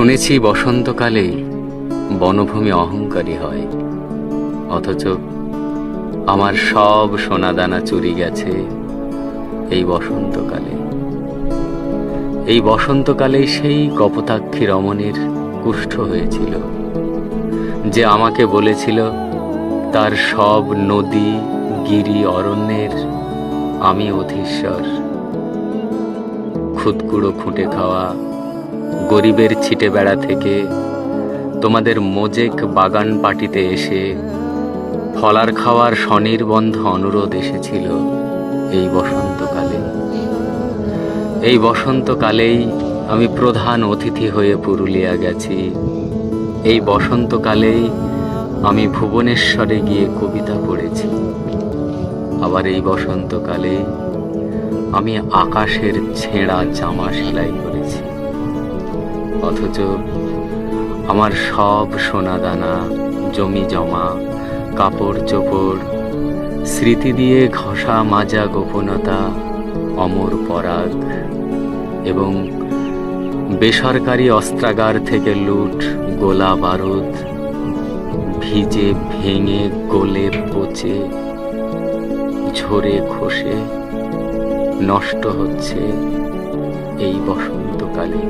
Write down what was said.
শুনেছি বসন্তকালে বনভূমি অহংকারী হয়, অথচ আমার সব সোনাদানা চুরি গেছে এই বসন্তকালে। এই বসন্তকালে সেই কপোতাক্ষী রমণীর কুষ্ঠ হয়েছিল, যে আমাকে বলেছিল তার সব নদী গিরি অরণ্যের আমি অধীশ্বর। খুদকুড়ো খুঁটে খাওয়া গরিবের ছিটে বেড়া থেকে তোমাদের মোজেক বাগান পাটিতে এসে ফলার খাওয়ার স্বনির্বন্ধ অনুরোধ এসেছিল এই বসন্তকালে। এই বসন্তকালেই আমি প্রধান অতিথি হয়ে পুরুলিয়া গেছি। এই বসন্তকালেই আমি ভুবনেশ্বরে গিয়ে কবিতা পড়েছি। আবার এই বসন্তকালে আমি আকাশের ছেঁড়া জামা সেলাই করেছি, অথচ আমার সব সোনাদানা, জমি জমা, কাপড় চোপড়, স্মৃতি দিয়ে ঘষা মাজা গোপনতা, অমর পরাগ এবং বেসরকারি অস্ত্রাগার থেকে লুট গোলা বারুদ ভিজে ভেঙে গলে পচে ঝরে খসে নষ্ট হচ্ছে এই বসন্তকালে।